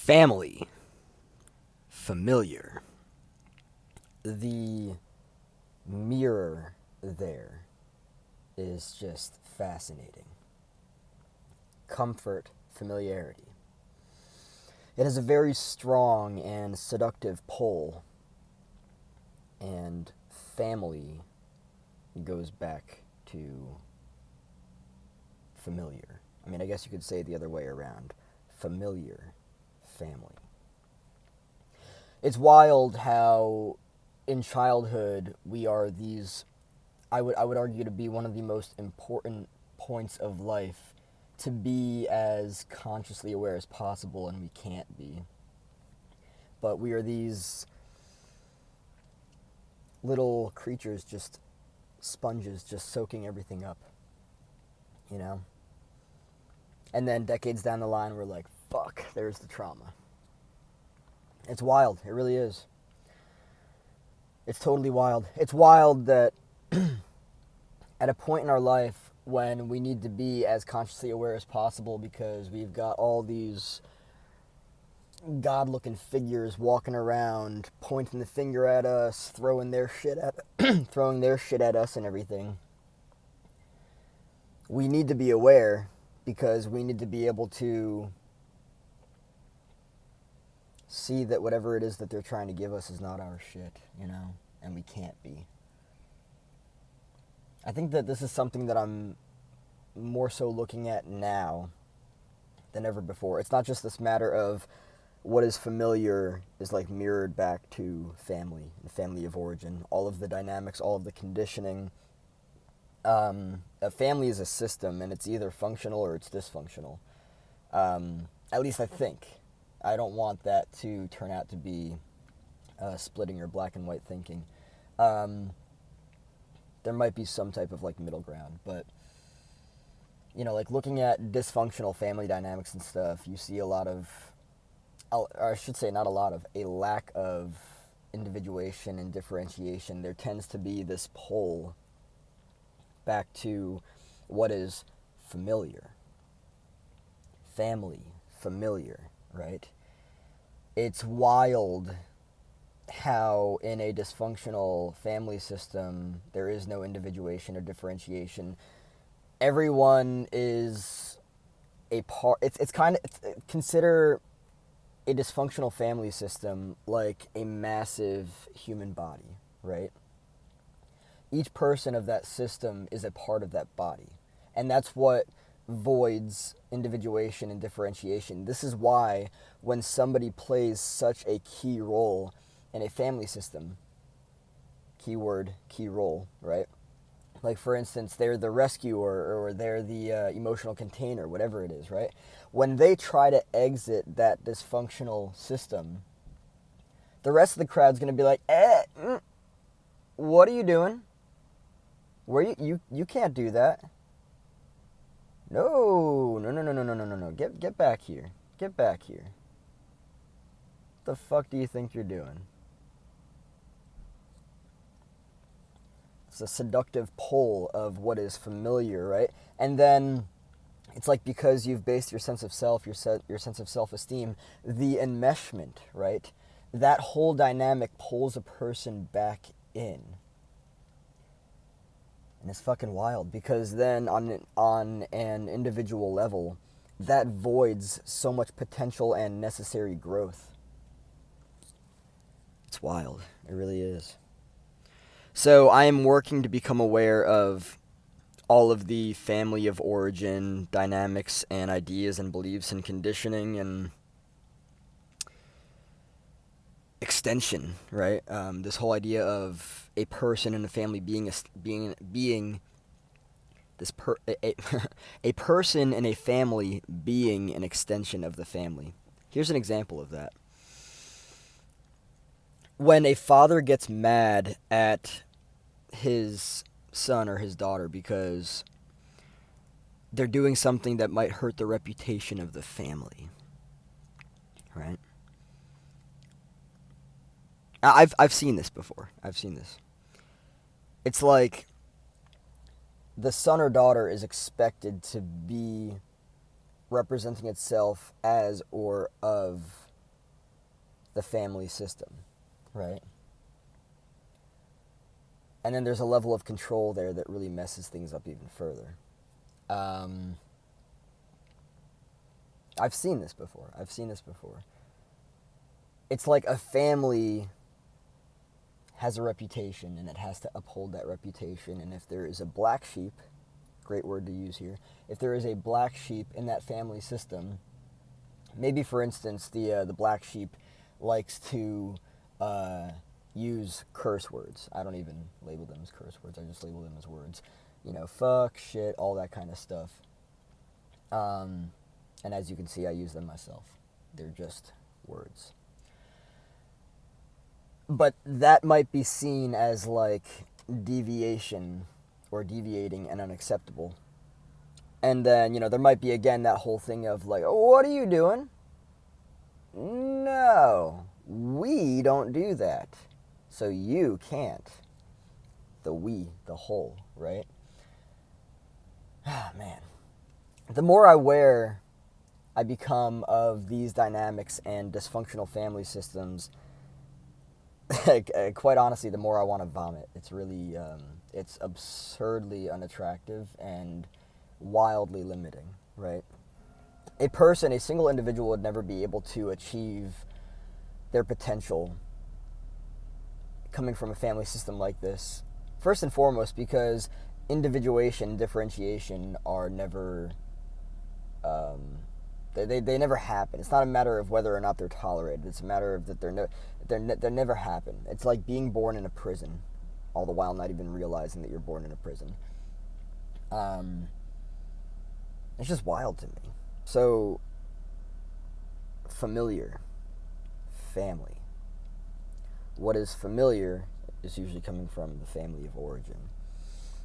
Family. Familiar. The mirror there is just fascinating. Comfort, familiarity. It has a very strong and seductive pull, and family goes back to familiar. I mean, I guess you could say it the other way around. Familiar family. It's wild how in childhood we are these, I would argue, to be one of the most important points of life, to be as consciously aware as possible, and we can't be. But we are these little creatures, just sponges, just soaking everything up, you know? And then decades down the line, we're like, fuck, there's the trauma. It's wild. It really is. It's totally wild. It's wild that at a point in our life when we need to be as consciously aware as possible because we've got all these God-looking figures walking around, pointing the finger at us, throwing their shit at us and everything. We need to be aware because we need to be able to see that whatever it is that they're trying to give us is not our shit, you know, and we can't be. I think that this is something that I'm more so looking at now than ever before. It's not just this matter of what is familiar is like mirrored back to family and family of origin, all of the dynamics, all of the conditioning. A family is a system, and it's either functional or it's dysfunctional. At least I think. I don't want that to turn out to be splitting or black and white thinking. There might be some type of like middle ground, but you know, like looking at dysfunctional family dynamics and stuff, you see a lot of, or I should say not a lot of, a lack of individuation and differentiation. There tends to be this pull back to what is familiar. Family, familiar, right? It's wild how in a dysfunctional family system there is no individuation or differentiation. Everyone is a part. It's kind of, consider a dysfunctional family system like a massive human body, right? Each person of that system is a part of that body, and that's what voids individuation and differentiation. This is why when somebody plays such a key role in a family system, keyword, key role, right? Like, for instance, they're the rescuer or they're the emotional container, whatever it is, right? When they try to exit that dysfunctional system, the rest of the crowd's going to be like, what are you doing? Where you can't do that. No. Get back here. Get back here. What the fuck do you think you're doing? It's a seductive pull of what is familiar, right? And then it's like, because you've based your sense of self, your sense of self-esteem, the enmeshment, right? That whole dynamic pulls a person back in. And it's fucking wild, because then on an individual level, that voids so much potential and necessary growth. It's wild. It really is. So I am working to become aware of all of the family of origin dynamics and ideas and beliefs and conditioning and extension, right? This whole idea of a person in a family being a person in a family being an extension of the family. Here's an example of that. When a father gets mad at his son or his daughter because they're doing something that might hurt the reputation of the family, right? I've seen this before. I've seen this. It's like the son or daughter is expected to be representing itself as or of the family system, right? And then there's a level of control there that really messes things up even further. I've seen this before. It's like a family has a reputation, and it has to uphold that reputation. And if there is a black sheep, great word to use here, if there is a black sheep in that family system, maybe, for instance, the black sheep likes to use curse words. I don't even label them as curse words. I just label them as words. Fuck, shit, all that kind of stuff. And as you can see, I use them myself. They're just words. But that might be seen as like deviation or deviating and unacceptable. And then, there might be, again, that whole thing of like, oh, what are you doing? No, we don't do that. So you can't. The we, the whole, right? Ah, man. The more aware I become of these dynamics and dysfunctional family systems, quite honestly, the more I want to vomit. It's really, it's absurdly unattractive and wildly limiting, right? A single individual would never be able to achieve their potential coming from a family system like this. First and foremost, because individuation and differentiation are never, they never happen. It's not a matter of whether or not they're tolerated. It's a matter of that they never happen. It's like being born in a prison, all the while not even realizing that you're born in a prison. It's just wild to me. So, familiar, family. What is familiar is usually coming from the family of origin.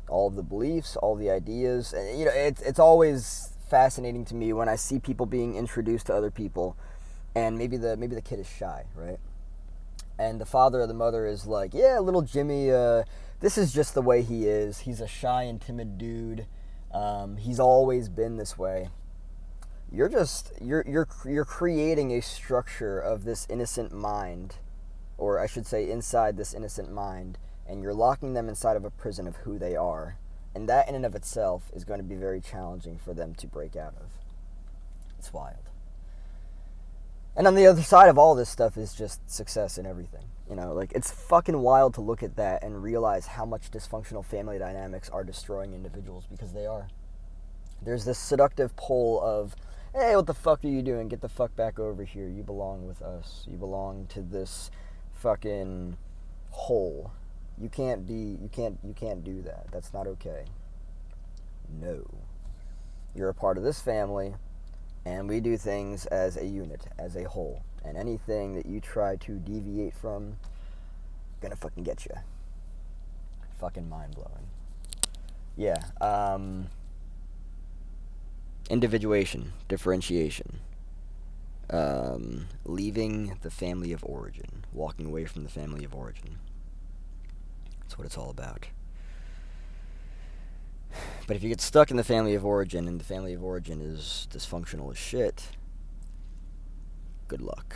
All of the beliefs, all the ideas, and it's always fascinating to me when I see people being introduced to other people, and maybe the kid is shy, right? And the father or the mother is like, yeah, little Jimmy, this is just the way he is. He's a shy and timid dude. He's always been this way. You're creating a structure of this innocent mind, or I should say inside this innocent mind, and you're locking them inside of a prison of who they are. And that in and of itself is going to be very challenging for them to break out of. It's wild. And on the other side of all this stuff is just success and everything. It's fucking wild to look at that and realize how much dysfunctional family dynamics are destroying individuals, because they are. There's this seductive pull of, hey, what the fuck are you doing? Get the fuck back over here. You belong with us. You belong to this fucking whole. You can't do that. That's not okay. No. You're a part of this family, and we do things as a unit, as a whole. And anything that you try to deviate from, gonna fucking get you. Fucking mind-blowing. Yeah, individuation, differentiation, leaving the family of origin, walking away from the family of origin. That's what it's all about. But if you get stuck in the family of origin, and the family of origin is dysfunctional as shit, good luck.